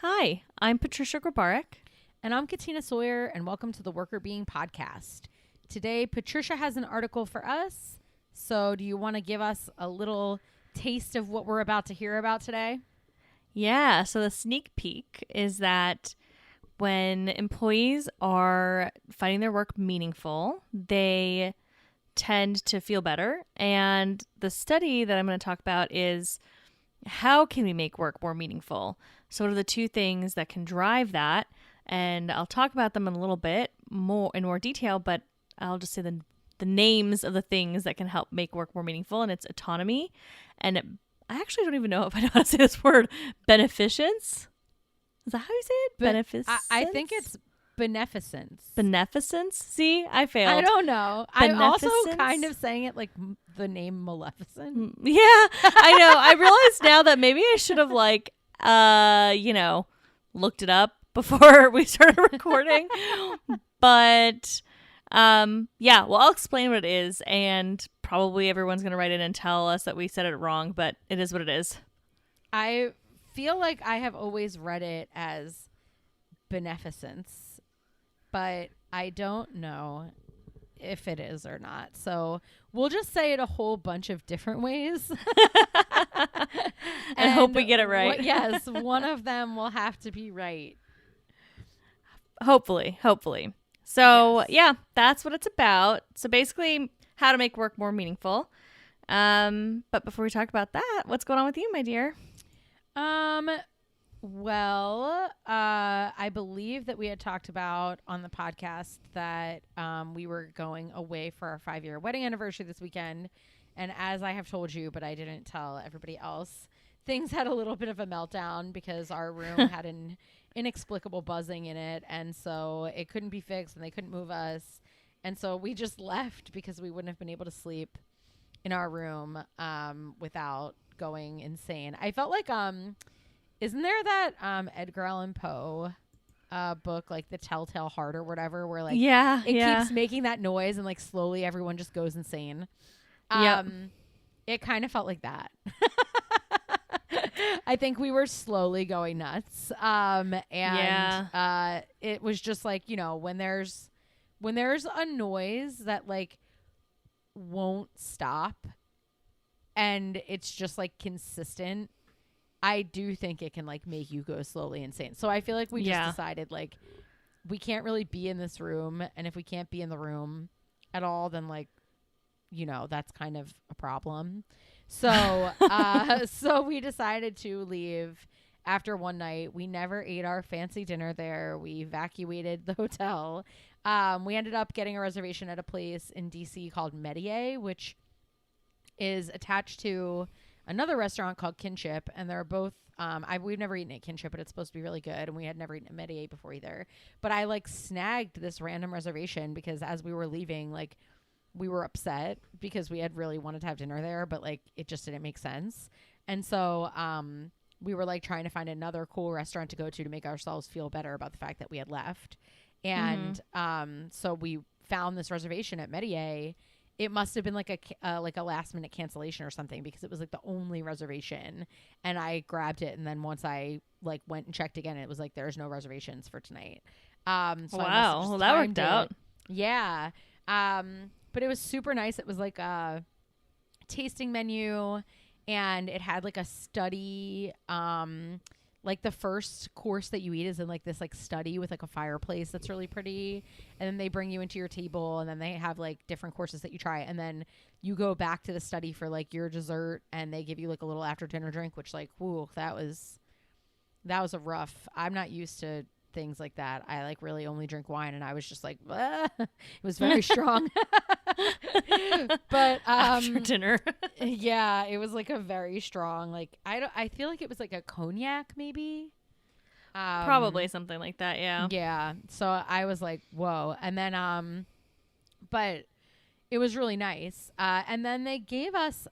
Hi, I'm Patricia Grabarek. And I'm Katina Sawyer, and welcome to the Worker Being Podcast. Today, Patricia has an article for us. So do you want to give us a little taste of what we're about to hear about today? Yeah, so the sneak peek is that when employees are finding their work meaningful, they tend to feel better. And the study that I'm going to talk about is how can we make work more meaningful? So what are the two things that can drive that? And I'll talk about them in a little bit more in more detail, but I'll just say the names of the things that can help make work more meaningful. And it's autonomy. And I actually don't even know if I know how to say this word, beneficence. Is that how you say it? Beneficence? I think it's beneficence. Beneficence? See, I failed. I don't know. I'm also kind of saying it like the name Maleficent. Yeah, I know. I realize now that maybe I should have looked it up before we started recording. But well, I'll explain what it is, and probably everyone's going to write in and tell us that we said it wrong, but it is what it is. I feel like I have always read it as beneficence, but I don't know if it is or not. So we'll just say it a whole bunch of different ways. and hope we get it right. Yes, one of them will have to be right. Hopefully. So, Yes. Yeah, that's what it's about. So basically, how to make work more meaningful. But before we talk about that, what's going on with you, my dear? I believe that we had talked about on the podcast that we were going away for our 5-year wedding anniversary this weekend. And as I have told you, but I didn't tell everybody else, things had a little bit of a meltdown because our room had an inexplicable buzzing in it. And so it couldn't be fixed and they couldn't move us. And so we just left because we wouldn't have been able to sleep in our room without going insane. I felt like isn't there that Edgar Allan Poe book, like The Telltale Heart or whatever, where like it keeps making that noise and like slowly everyone just goes insane. It kind of felt like that. I think we were slowly going nuts. It was just like, when there's a noise that like won't stop and it's just like consistent, I do think it can like make you go slowly insane. So I feel like we just decided like we can't really be in this room, and if we can't be in the room at all, then like that's kind of a problem. So so we decided to leave after one night. We never ate our fancy dinner there. We evacuated the hotel. We ended up getting a reservation at a place in DC called Metier, which is attached to another restaurant called Kinship, and they're both we've never eaten at Kinship, but it's supposed to be really good, and we had never eaten at Metier before either. But I like snagged this random reservation because as we were leaving, like we were upset because we had really wanted to have dinner there, but like it just didn't make sense. And so we were like trying to find another cool restaurant to go to make ourselves feel better about the fact that we had left. And so we found this reservation at Metier. It must have been like a last minute cancellation or something because it was like the only reservation, and I grabbed it. And then once I like went and checked again, it was like, there's no reservations for tonight. So wow. Well, that worked out. Yeah. But it was super nice. It was like a tasting menu, and it had like a study, like the first course that you eat is in like this like study with like a fireplace that's really pretty, and then they bring you into your table, and then they have like different courses that you try, and then you go back to the study for like your dessert, and they give you like a little after dinner drink, which like, whoo, that was a rough. I'm not used to things like that. I like really only drink wine, and I was just like, it was very strong. But after dinner. Yeah, it was like a very strong, like I feel like it was like a cognac maybe. Probably something like that, yeah. Yeah. So I was like, whoa. And then but it was really nice. And then they gave us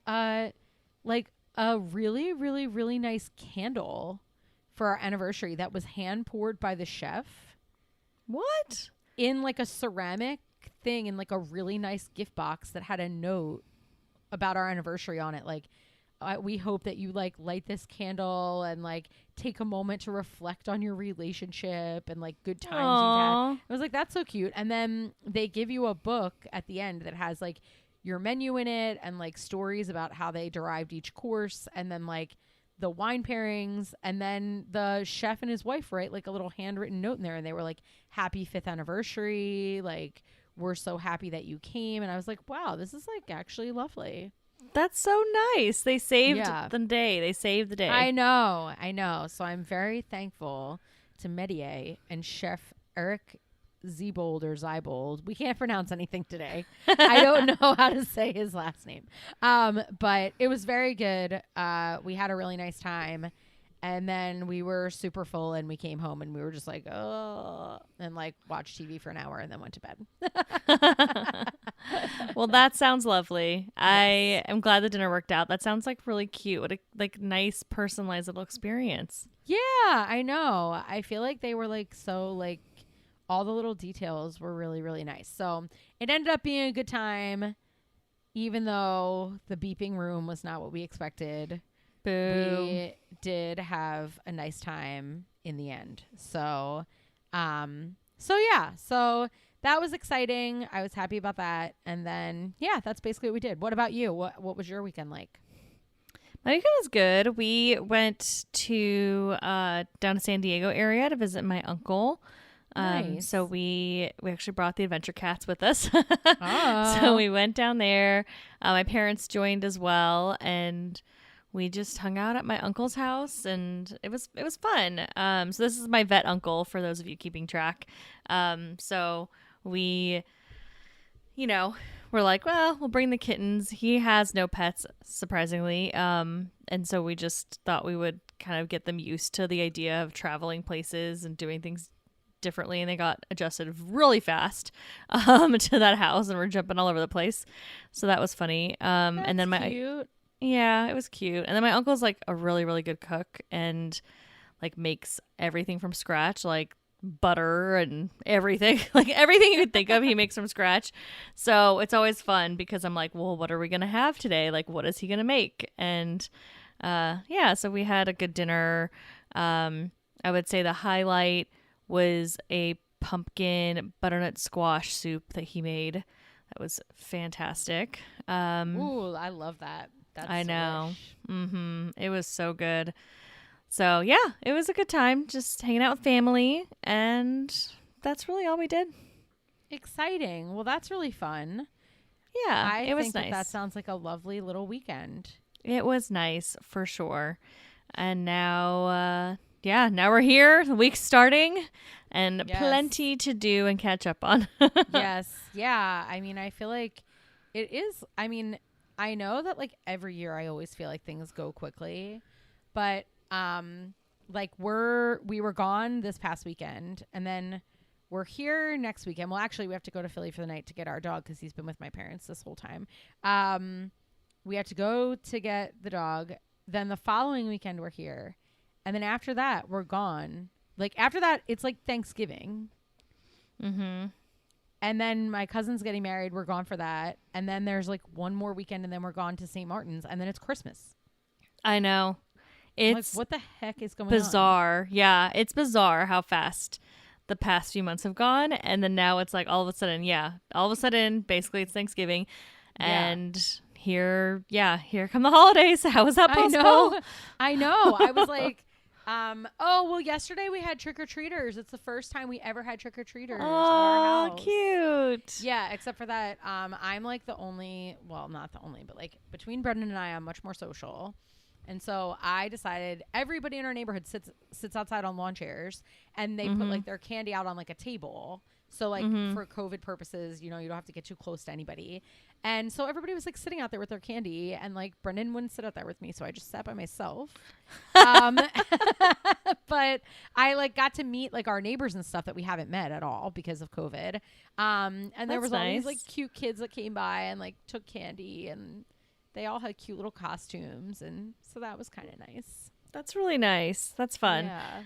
like a really, really, really nice candle for our anniversary that was hand poured by the chef. What? In like a ceramic thing, in like a really nice gift box that had a note about our anniversary on it, like we hope that you like light this candle and like take a moment to reflect on your relationship and like good times you've had. Aw. I was like, that's so cute. And then they give you a book at the end that has like your menu in it and like stories about how they derived each course, and then like the wine pairings, and then the chef and his wife write like a little handwritten note in there, and they were like, happy 5th anniversary, like we're so happy that you came. And I was like, wow, this is like actually lovely. That's so nice. They saved Yeah. the day. They saved the day. I know. So I'm very thankful to Medier and Chef Eric Zebold or Zybold. We can't pronounce anything today. I don't know how to say his last name. But it was very good. We had a really nice time. And then we were super full and we came home and we were just like, oh, and like watched TV for an hour and then went to bed. Well, that sounds lovely. Yes. I am glad the dinner worked out. That sounds like really cute. What a like nice personalized little experience. Yeah, I know. I feel like they were like so like all the little details were really, really nice. So it ended up being a good time, even though the beeping room was not what we expected. Boo. We did have a nice time in the end. So that was exciting. I was happy about that. And then, yeah, that's basically what we did. What about you? What was your weekend like? My weekend was good. We went to down to San Diego area to visit my uncle. Nice. So we actually brought the adventure cats with us. Oh. So we went down there. My parents joined as well, and we just hung out at my uncle's house, and it was fun. So this is my vet uncle, for those of you keeping track. So we, we're like, well, we'll bring the kittens. He has no pets, surprisingly. And so we just thought we would kind of get them used to the idea of traveling places and doing things differently, and they got adjusted really fast to that house, and we're jumping all over the place. So that was funny. And then cute. Yeah, it was cute. And then my uncle's like a really, really good cook and like makes everything from scratch, like butter and everything. Like everything you could think of, he makes from scratch. So it's always fun because I'm like, well, what are we going to have today? Like, what is he going to make? And so we had a good dinner. I would say the highlight was a pumpkin butternut squash soup that he made. That was fantastic. Ooh, I love that. That's I know. delish. It was so good. So yeah, it was a good time just hanging out with family, and that's really all we did. Exciting. Well, that's really fun. Yeah, it was think nice. that sounds like a lovely little weekend. It was nice for sure. And now, now we're here. The week's starting, and Yes. plenty to do and catch up on. Yes. Yeah. I mean, I feel like it is. I mean, I know that like every year I always feel like things go quickly, but like we were gone this past weekend, and then we're here next weekend. Well, actually, we have to go to Philly for the night to get our dog because he's been with my parents this whole time. We have to go to get the dog. Then the following weekend we're here, and then after that we're gone. Like after that, it's like Thanksgiving. Mm-hmm. And then my cousin's getting married. We're gone for that. And then there's like one more weekend, and then we're gone to St. Martin's, and then it's Christmas. I know. I'm It's like, what the heck is going bizarre. Yeah, it's bizarre how fast the past few months have gone. And then now it's like all of a sudden, basically it's Thanksgiving. Yeah. And here come the holidays. How is that on? possible? I know. I was like, yesterday we had trick-or-treaters. It's the first time we ever had trick-or-treaters at our Oh, house. cute. Yeah, except for that, I'm like the only, well, not the only, but like between Brendan and I, I'm much more social. And so I decided everybody in our neighborhood sits outside on lawn chairs, and they put like their candy out on like a table. So like for COVID purposes, you don't have to get too close to anybody. And so everybody was like sitting out there with their candy, and like Brendan wouldn't sit out there with me. So I just sat by myself. But I like got to meet like our neighbors and stuff that we haven't met at all because of COVID. And there was all these like cute kids that came by and like took candy, and they all had cute little costumes. And so that was kind of nice. That's really nice. That's fun. Yeah.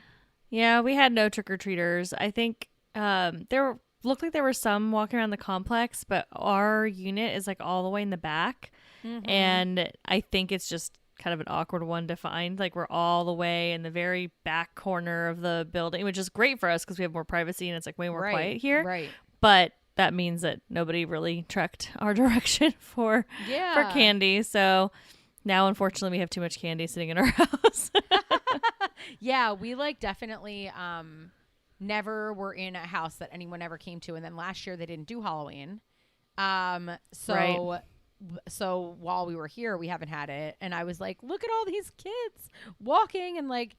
Yeah, we had no trick-or-treaters. I think looked like there were some walking around the complex, but our unit is like all the way in the back. And I think it's just kind of an awkward one to find. Like, we're all the way in the very back corner of the building, which is great for us because we have more privacy and it's like way more quiet here. Right. But that means that nobody really trekked our direction for candy. So now, unfortunately, we have too much candy sitting in our house. Yeah, we like definitely never were in a house that anyone ever came to. And then last year they didn't do Halloween. So while we were here, we haven't had it. And I was like, look at all these kids walking. And like,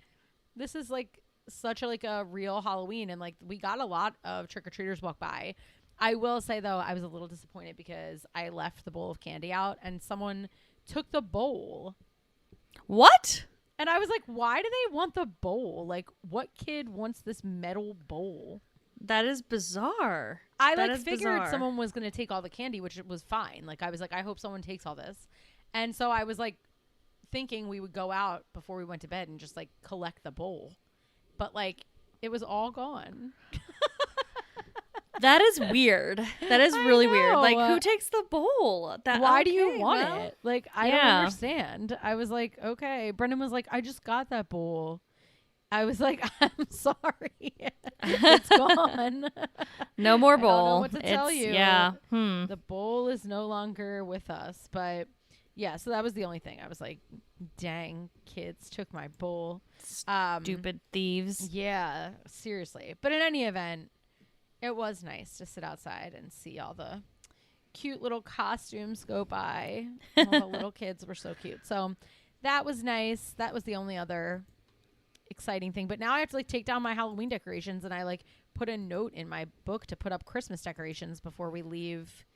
this is like such a real Halloween. And like, we got a lot of trick-or-treaters walk by. I will say though, I was a little disappointed because I left the bowl of candy out and someone took the bowl. What? And I was like, why do they want the bowl? Like, what kid wants this metal bowl? That is bizarre. I figured someone was going to take all the candy, which was fine. Like, I was like, I hope someone takes all this. And so I was like thinking we would go out before we went to bed and just like collect the bowl. But like, it was all gone. That is weird. That is really weird. Like, who takes the bowl? Why do you want it? Like, I don't understand. I was like, okay. Brendan was like, I just got that bowl. I was like, I'm sorry. It's gone. No more bowl. I don't know what to tell you. Yeah. The bowl is no longer with us. But yeah, so that was the only thing. I was like, dang, kids took my bowl. Stupid thieves. Yeah, seriously. But in any event, it was nice to sit outside and see all the cute little costumes go by. All the little kids were so cute. So that was nice. That was the only other exciting thing. But now I have to like take down my Halloween decorations, and I like put a note in my book to put up Christmas decorations before we leave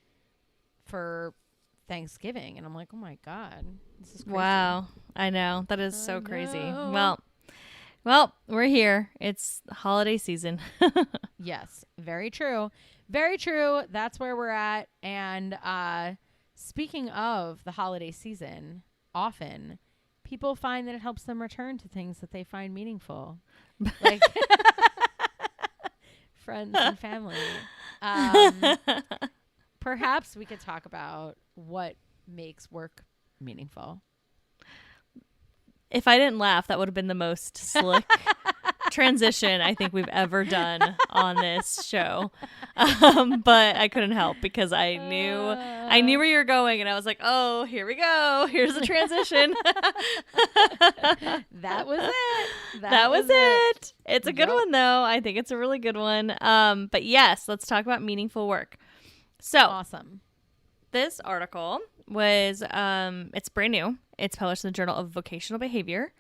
for Thanksgiving. And I'm like, oh my God, this is crazy. Wow. I know. That is so crazy. Well, we're here. It's holiday season. Yes, very true. Very true. That's where we're at. And speaking of the holiday season, often people find that it helps them return to things that they find meaningful, like friends and family. Perhaps we could talk about what makes work meaningful. If I didn't laugh, that would have been the most slick transition I think we've ever done on this show. But I couldn't help because I knew where you were going, and I was like, oh, here we go. Here's the transition. That was it. That was it. It's a good one, though. I think it's a really good one. But yes, let's talk about meaningful work. So awesome. This article was, it's brand new. It's published in the Journal of Vocational Behavior,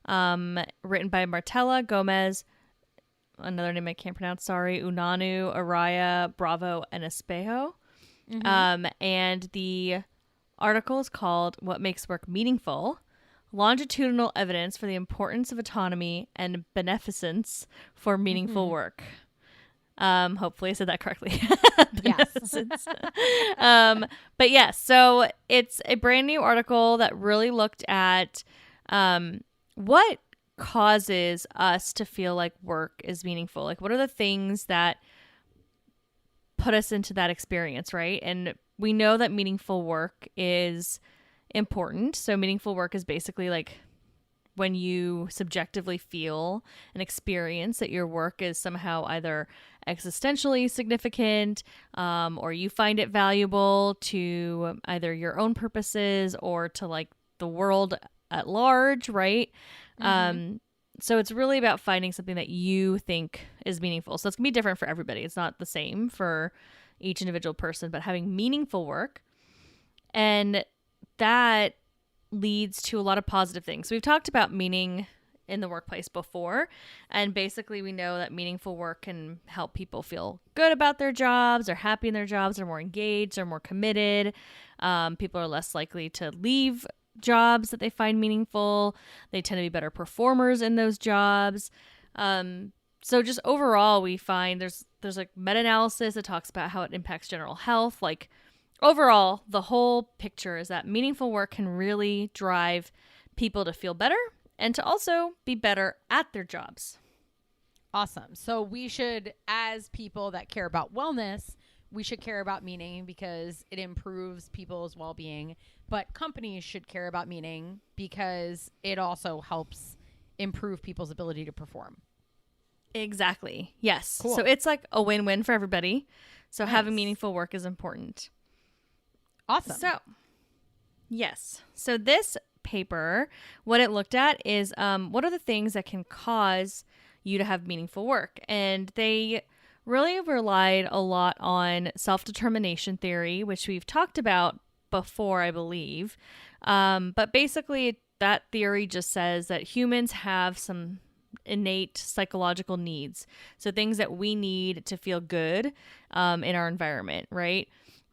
written by Martela, Gomez, another name I can't pronounce, sorry, Unanue, Araya, Bravo, and Espejo. Mm-hmm. And the article is called What Makes Work Meaningful? Longitudinal Evidence for the Importance of Autonomy and Beneficence for Meaningful Work. Hopefully I said that correctly. Yes. But yes, so it's a brand new article that really looked at what causes us to feel like work is meaningful. Like, what are the things that put us into that experience, right? And we know that meaningful work is important. So meaningful work is basically like when you subjectively feel and experience that your work is somehow either existentially significant, or you find it valuable to either your own purposes or to like the world at large, right? Mm-hmm. So it's really about finding something that you think is meaningful. So it's gonna be different for everybody. It's not the same for each individual person, but having meaningful work, and that leads to a lot of positive things. So we've talked about meaning in the workplace before, and basically we know that meaningful work can help people feel good about their jobs, or happy in their jobs, or more engaged, or more committed. People are less likely to leave jobs that they find meaningful. They tend to be better performers in those jobs. So just overall, we find there's like meta-analysis that talks about how it impacts general health. Like overall, the whole picture is that meaningful work can really drive people to feel better and to also be better at their jobs. Awesome. So we should, as people that care about wellness, we should care about meaning because it improves people's well-being, but companies should care about meaning because it also helps improve people's ability to perform. Exactly. Yes. Cool. So it's like a win-win for everybody. So Nice. having meaningful work is important. Awesome. So, yes. So this paper, what it looked at is what are the things that can cause you to have meaningful work? And they really relied a lot on self-determination theory, which we've talked about before, I believe. But basically, that theory just says that humans have some innate psychological needs. So things that we need to feel good in our environment, right?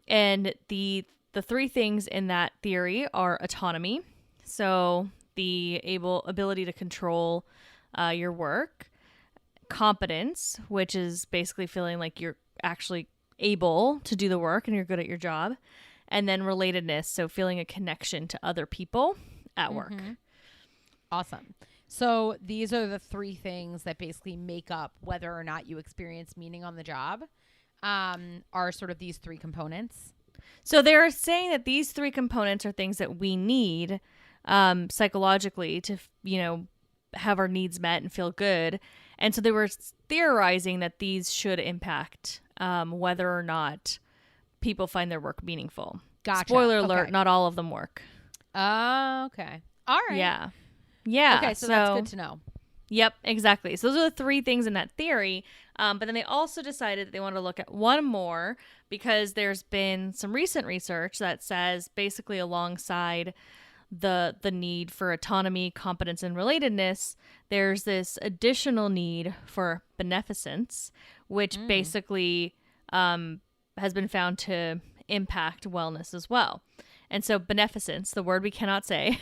And the three things in that theory are autonomy, so the ability to control your work, competence, which is basically feeling like you're actually able to do the work and you're good at your job, and then relatedness, so feeling a connection to other people at work. Awesome. So these are the three things that basically make up whether or not you experience meaning on the job, are sort of these three components. So they're saying that these three components are things that we need psychologically to, have our needs met and feel good. And so they were theorizing that these should impact whether or not people find their work meaningful. Gotcha. Spoiler alert, Okay. not all of them work. Okay. All right. Yeah. Yeah. Okay, so that's good to know. Yep, exactly. So those are the three things in that theory. But then they also decided that they wanted to look at one more because there's been some recent research that says basically alongside the need for autonomy, competence, and relatedness, there's this additional need for beneficence, which basically has been found to impact wellness as well. And so beneficence, the word we cannot say,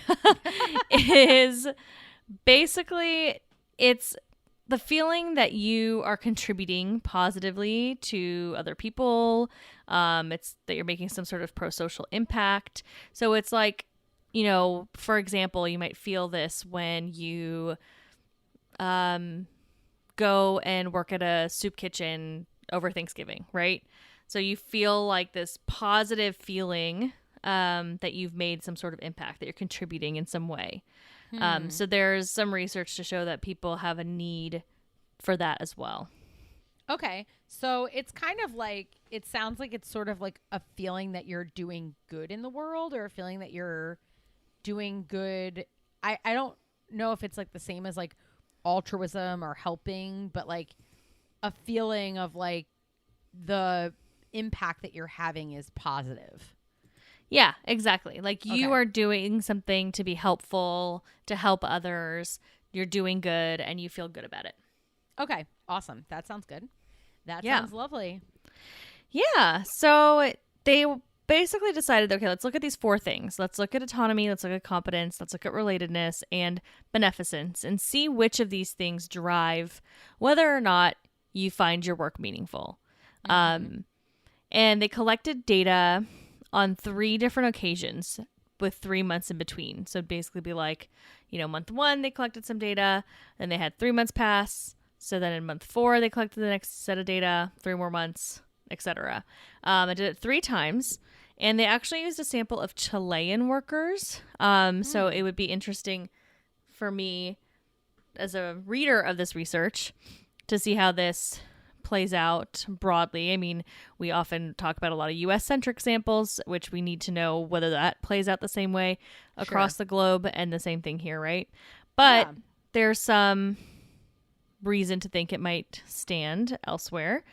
is basically it's the feeling that you are contributing positively to other people. It's that you're making some sort of pro-social impact. So it's like, for example, you might feel this when you go and work at a soup kitchen over Thanksgiving, right? So you feel like this positive feeling that you've made some sort of impact, that you're contributing in some way. So there's some research to show that people have a need for that as well. Okay. So it's kind of like, it sounds like it's sort of like a feeling that you're doing good in the world, or a feeling that you're doing good. I don't know if it's like the same as like altruism or helping, but like a feeling of like the impact that you're having is positive. Yeah, exactly. Like you Okay. are doing something to be helpful, to help others. You're doing good and you feel good about it. Okay. Awesome. That sounds good. That Yeah. sounds lovely. Yeah. So they basically decided, okay, let's look at these four things. Let's look at autonomy, let's look at competence, let's look at relatedness and beneficence, and see which of these things drive whether or not you find your work meaningful. And they collected data on 3 different occasions with 3 months in between. So basically be like, month 1, they collected some data, then they had 3 months pass. So then in month 4, they collected the next set of data, 3 more months, etc. I did it 3 times, and they actually used a sample of Chilean workers. So it would be interesting for me as a reader of this research to see how this plays out broadly. I mean, we often talk about a lot of US-centric samples, which we need to know whether that plays out the same way across the globe, and the same thing here, right? But there's some reason to think it might stand elsewhere.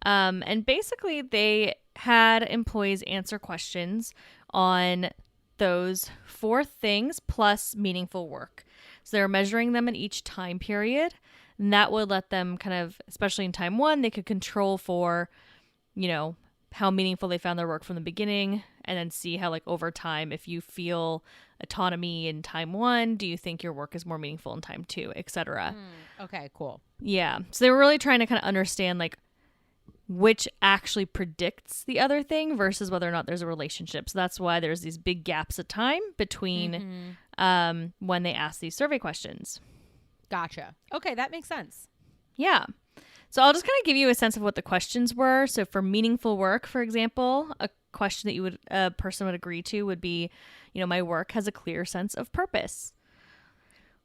And basically, they had employees answer questions on those 4 things plus meaningful work. So they're measuring them in each time period. And that would let them kind of, especially in time 1, they could control for, how meaningful they found their work from the beginning, and then see how, like, over time, if you feel autonomy in time 1, do you think your work is more meaningful in time 2, etc. Okay, cool. Yeah. So they were really trying to kind of understand, like, which actually predicts the other thing versus whether or not there's a relationship. So that's why there's these big gaps of time between when they ask these survey questions. Gotcha. Okay, that makes sense. Yeah. So I'll just kind of give you a sense of what the questions were. So for meaningful work, for example, a question that a person would agree to would be, my work has a clear sense of purpose.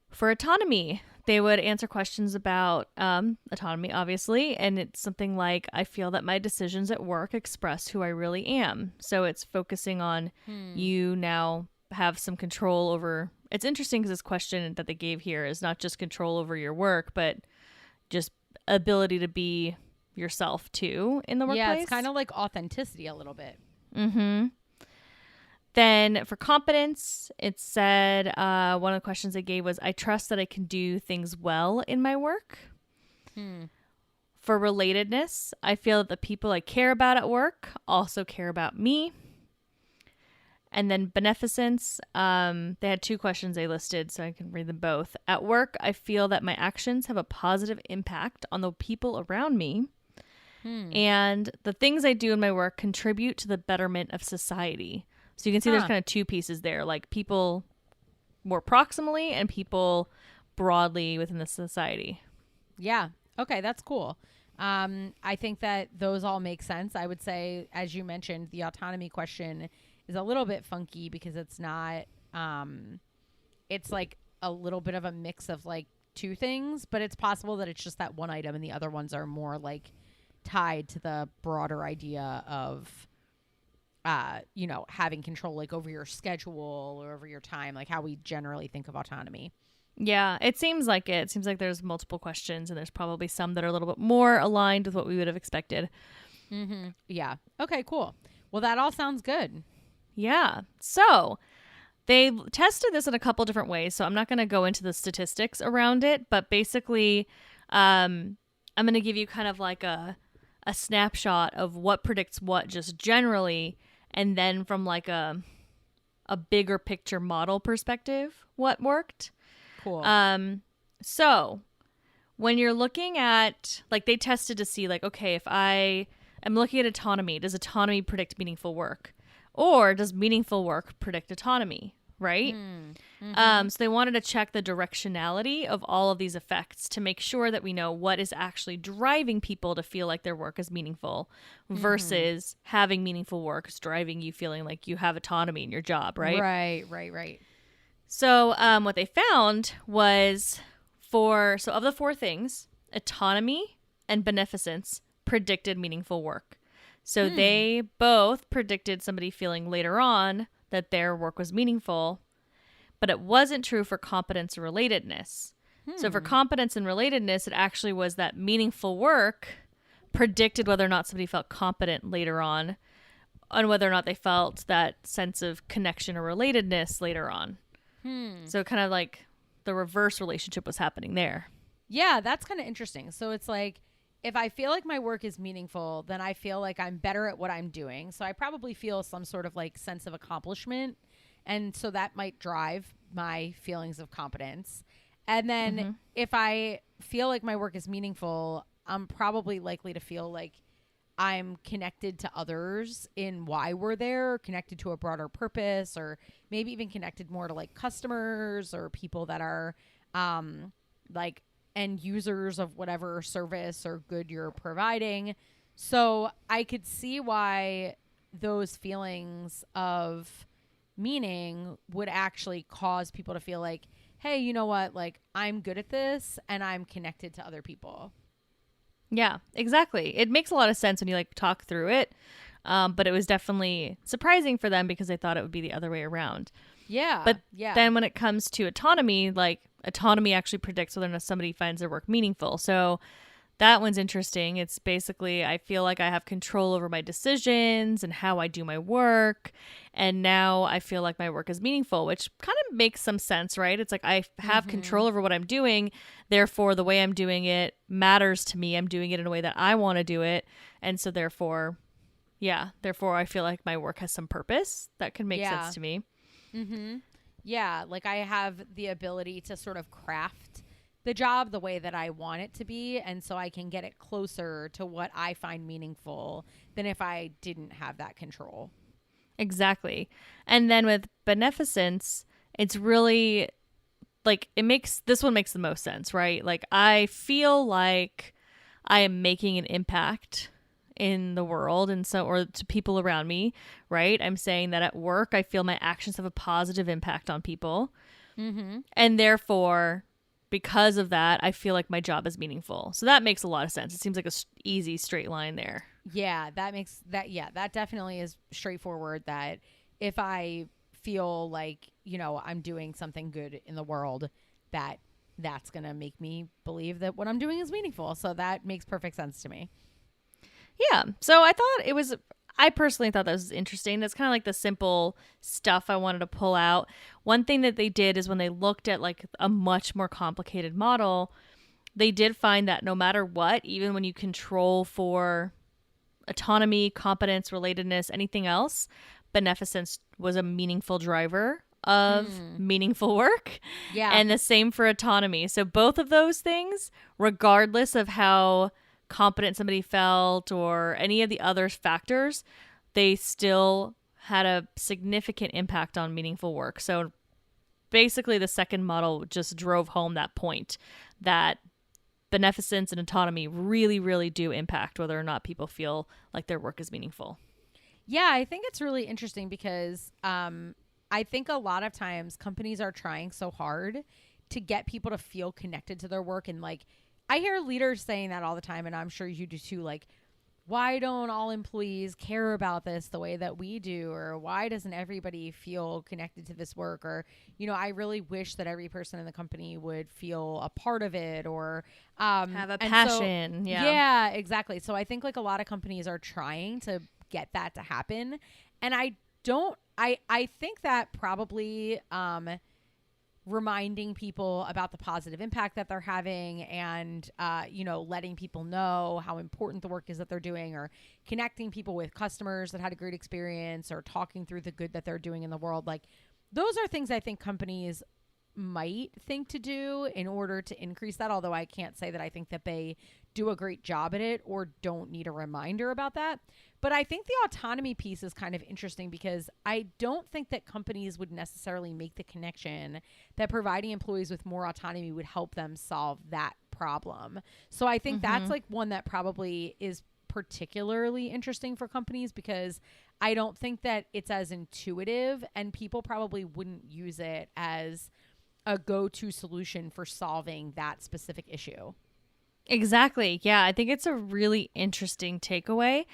For autonomy, they would answer questions about autonomy, obviously, and it's something like, I feel that my decisions at work express who I really am. So it's focusing on you now have some control over. It's interesting because this question that they gave here is not just control over your work, but just ability to be yourself too in the workplace. Yeah, it's kind of like authenticity a little bit. Mm-hmm. Then for competence, it said one of the questions they gave was, I trust that I can do things well in my work. For relatedness, I feel that the people I care about at work also care about me. And then beneficence, they had two questions they listed, so I can read them both. At work, I feel that my actions have a positive impact on the people around me. And the things I do in my work contribute to the betterment of society. So you can see there's kind of two pieces there, like people more proximally and people broadly within the society. Yeah. Okay, that's cool. I think that those all make sense. I would say, as you mentioned, the autonomy question is a little bit funky because it's not, it's like a little bit of a mix of like two things, but it's possible that it's just that one item and the other ones are more like tied to the broader idea of, having control like over your schedule or over your time, like how we generally think of autonomy. Yeah, it seems like it. It seems like there's multiple questions and there's probably some that are a little bit more aligned with what we would have expected. Mm-hmm. Yeah. Okay, cool. Well, that all sounds good. Yeah. So they tested this in a couple different ways. So I'm not going to go into the statistics around it, but basically, I'm going to give you kind of like a snapshot of what predicts what just generally, and then from like a bigger picture model perspective, what worked. Cool. So when you're looking at, like, they tested to see like, okay, if I am looking at autonomy, does autonomy predict meaningful work? Or does meaningful work predict autonomy, right? So they wanted to check the directionality of all of these effects to make sure that we know what is actually driving people to feel like their work is meaningful versus having meaningful work is driving you feeling like you have autonomy in your job, right? Right. So what they found was of the four things, autonomy and beneficence predicted meaningful work. So they both predicted somebody feeling later on that their work was meaningful, but it wasn't true for competence and relatedness. So for competence and relatedness, it actually was that meaningful work predicted whether or not somebody felt competent later on and whether or not they felt that sense of connection or relatedness later on. So kind of like the reverse relationship was happening there. Yeah, that's kind of interesting. So it's like, if I feel like my work is meaningful, then I feel like I'm better at what I'm doing. So I probably feel some sort of like sense of accomplishment. And so that might drive my feelings of competence. And then if I feel like my work is meaningful, I'm probably likely to feel like I'm connected to others in why we're there, connected to a broader purpose, or maybe even connected more to like customers or people that are like end users of whatever service or good you're providing. So I could see why those feelings of meaning would actually cause people to feel like, hey, you know what? Like, I'm good at this and I'm connected to other people. Yeah, exactly. It makes a lot of sense when you like talk through it. But it was definitely surprising for them because they thought it would be the other way around. Yeah. But then when it comes to autonomy, like autonomy actually predicts whether or not somebody finds their work meaningful. So that one's interesting. It's basically, I feel like I have control over my decisions and how I do my work. And now I feel like my work is meaningful, which kind of makes some sense, right? It's like I have control over what I'm doing. Therefore, the way I'm doing it matters to me. I'm doing it in a way that I want to do it. And so therefore I feel like my work has some purpose. That can make sense to me. Yeah, like I have the ability to sort of craft the job the way that I want it to be, and so I can get it closer to what I find meaningful than if I didn't have that control. Exactly. And then with beneficence, it's really like this one makes the most sense, right? Like I feel like I am making an impact in the world and so or to people around me, right? I'm saying that at work I feel my actions have a positive impact on people. Mm-hmm. And therefore, because of that, I feel like my job is meaningful. So that makes a lot of sense. It seems like a easy straight line there. Yeah, that makes that. Yeah, that definitely is straightforward. That if I feel like, I'm doing something good in the world, that's going to make me believe that what I'm doing is meaningful. So that makes perfect sense to me. Yeah. So I personally thought that was interesting. That's kind of like the simple stuff I wanted to pull out. One thing that they did is when they looked at like a much more complicated model, they did find that no matter what, even when you control for autonomy, competence, relatedness, anything else, beneficence was a meaningful driver of meaningful work. Yeah. And the same for autonomy. So both of those things, regardless of how competent somebody felt or any of the other factors, they still had a significant impact on meaningful work. So basically the second model just drove home that point that beneficence and autonomy really, really do impact whether or not people feel like their work is meaningful. Yeah, I think it's really interesting because I think a lot of times companies are trying so hard to get people to feel connected to their work. And like, I hear leaders saying that all the time, and I'm sure you do too. Like, why don't all employees care about this the way that we do? Or why doesn't everybody feel connected to this work? Or, I really wish that every person in the company would feel a part of it or Have a passion. Yeah, exactly. So I think like a lot of companies are trying to get that to happen. And I think that probably reminding people about the positive impact that they're having and, letting people know how important the work is that they're doing or connecting people with customers that had a great experience or talking through the good that they're doing in the world. Like those are things I think companies might think to do in order to increase that. Although I can't say that I think that they do a great job at it or don't need a reminder about that. But I think the autonomy piece is kind of interesting because I don't think that companies would necessarily make the connection that providing employees with more autonomy would help them solve that problem. So I think that's like one that probably is particularly interesting for companies because I don't think that it's as intuitive and people probably wouldn't use it as a go-to solution for solving that specific issue. Exactly. Yeah, I think it's a really interesting takeaway,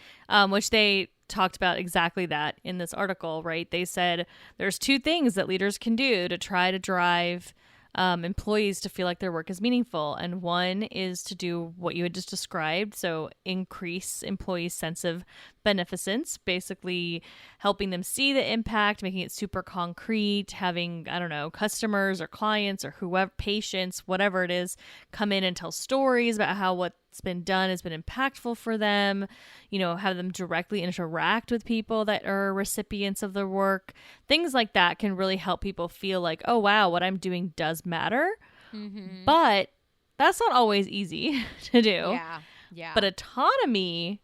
which they talked about exactly that in this article, right? They said there's two things that leaders can do to try to drive employees to feel like their work is meaningful. And one is to do what you had just described. So increase employees' sense of beneficence, basically helping them see the impact, making it super concrete, having, I don't know, customers or clients or whoever, patients, whatever it is, come in and tell stories about how what's been done has been impactful for them, have them directly interact with people that are recipients of their work. Things like that can really help people feel like, oh, wow, what I'm doing does matter. Mm-hmm. But that's not always easy to do. Yeah. Yeah. But autonomy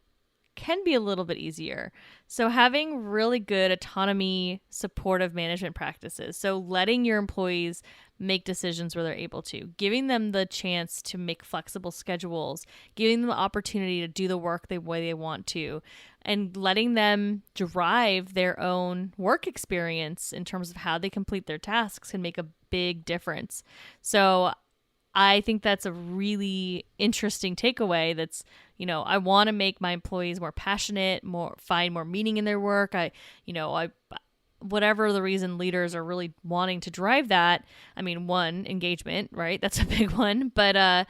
can be a little bit easier. So having really good autonomy supportive management practices. So letting your employees make decisions where they're able to, giving them the chance to make flexible schedules, giving them the opportunity to do the work the way they want to, and letting them drive their own work experience in terms of how they complete their tasks can make a big difference. So I think that's a really interesting takeaway. That's, I want to make my employees more passionate, find more meaning in their work. Whatever the reason leaders are really wanting to drive that. I mean, one, engagement, right? That's a big one. But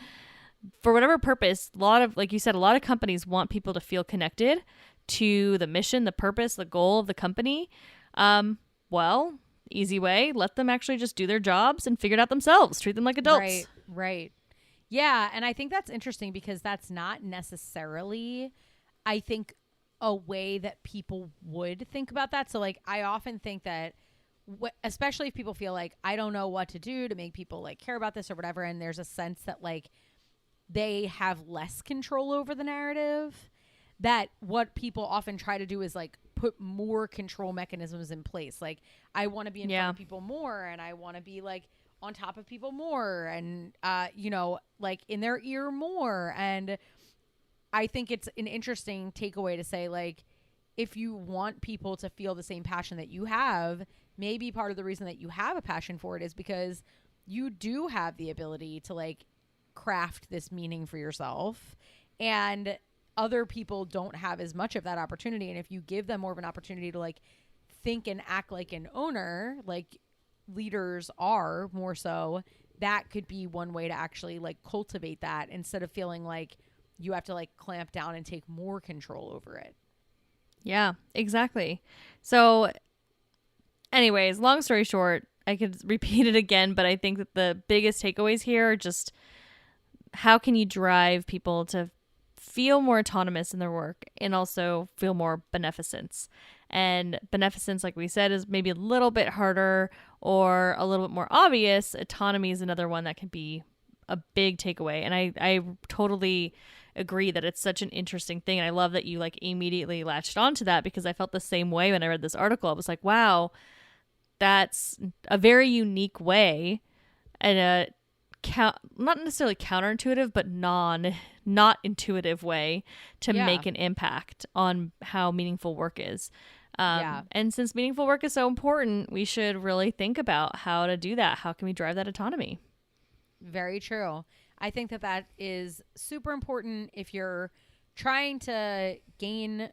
for whatever purpose, like you said, a lot of companies want people to feel connected to the mission, the purpose, the goal of the company. Well, easy way, let them actually just do their jobs and figure it out themselves. Treat them like adults. Right. Yeah. And I think that's interesting because that's not necessarily, I think, a way that people would think about that. So like, I often think that especially if people feel like, I don't know what to do to make people like care about this or whatever. And there's a sense that like they have less control over the narrative, that what people often try to do is like put more control mechanisms in place. Like I want to be in front of people more and I want to be like on top of people more and, like in their ear more. And I think it's an interesting takeaway to say, like, if you want people to feel the same passion that you have, maybe part of the reason that you have a passion for it is because you do have the ability to like craft this meaning for yourself, and other people don't have as much of that opportunity. And if you give them more of an opportunity to like think and act like an owner, like leaders are more so, that could be one way to actually like cultivate that instead of feeling like you have to like clamp down and take more control over it. Yeah, exactly. So anyways, long story short, I could repeat it again, but I think that the biggest takeaways here are just how can you drive people to feel more autonomous in their work and also feel more beneficence. And beneficence, like we said, is maybe a little bit harder or a little bit more obvious. Autonomy is another one that can be a big takeaway. And I totally agree that it's such an interesting thing. And I love that you like immediately latched onto that, because I felt the same way when I read this article. I was like, wow, that's a very unique way and a not necessarily counterintuitive, but not intuitive way to make an impact on how meaningful work is. And since meaningful work is so important, we should really think about how to do that. How can we drive that autonomy? Very true. I think that that is super important if you're trying to gain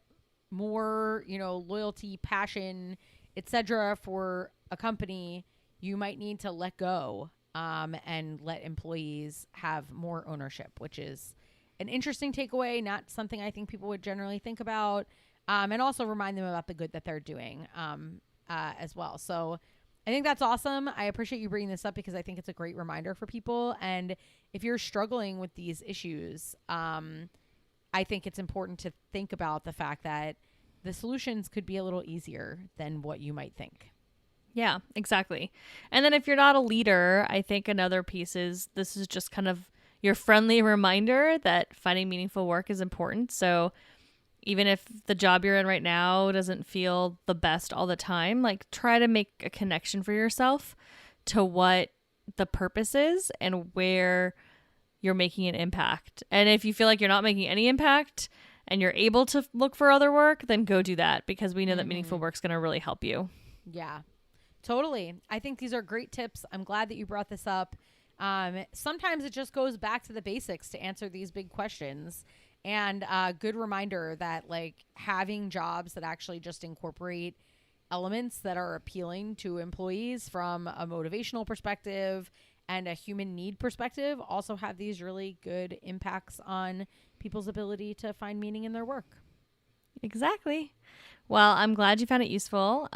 more, you know, loyalty, passion, etc. for a company. You might need to let go and let employees have more ownership, which is an interesting takeaway, not something I think people would generally think about, and also remind them about the good that they're doing as well. So I think that's awesome. I appreciate you bringing this up because I think it's a great reminder for people. And if you're struggling with these issues, I think it's important to think about the fact that the solutions could be a little easier than what you might think. Yeah, exactly. And then if you're not a leader, I think another piece is this is just kind of your friendly reminder that finding meaningful work is important. So even if the job you're in right now doesn't feel the best all the time, like try to make a connection for yourself to what the purpose is and where you're making an impact. And if you feel like you're not making any impact and you're able to look for other work, then go do that, because we know that meaningful work is going to really help you. Yeah, totally. I think these are great tips. I'm glad that you brought this up. Sometimes it just goes back to the basics to answer these big questions. And a good reminder that like having jobs that actually just incorporate elements that are appealing to employees from a motivational perspective and a human need perspective also have these really good impacts on people's ability to find meaning in their work. Exactly. Well, I'm glad you found it useful.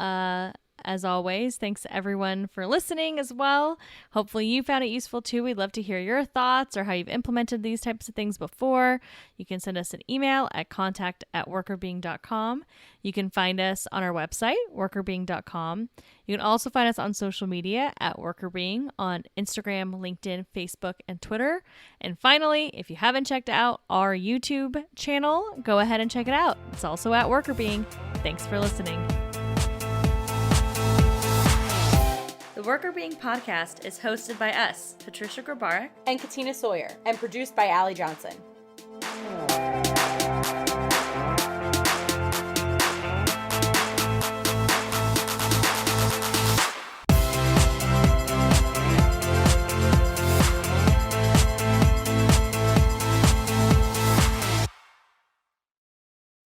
As always, thanks everyone for listening as well. Hopefully you found it useful too. We'd love to hear your thoughts or how you've implemented these types of things before. You can send us an email at contact@workerbeing.com. You can find us on our website, workerbeing.com. You can also find us on social media at workerbeing on Instagram, LinkedIn, Facebook, and Twitter. And finally, if you haven't checked out our YouTube channel, go ahead and check it out. It's also at workerbeing. Thanks for listening. The Worker Being podcast is hosted by us, Patricia Grabarek and Katina Sawyer, and produced by Allie Johnson.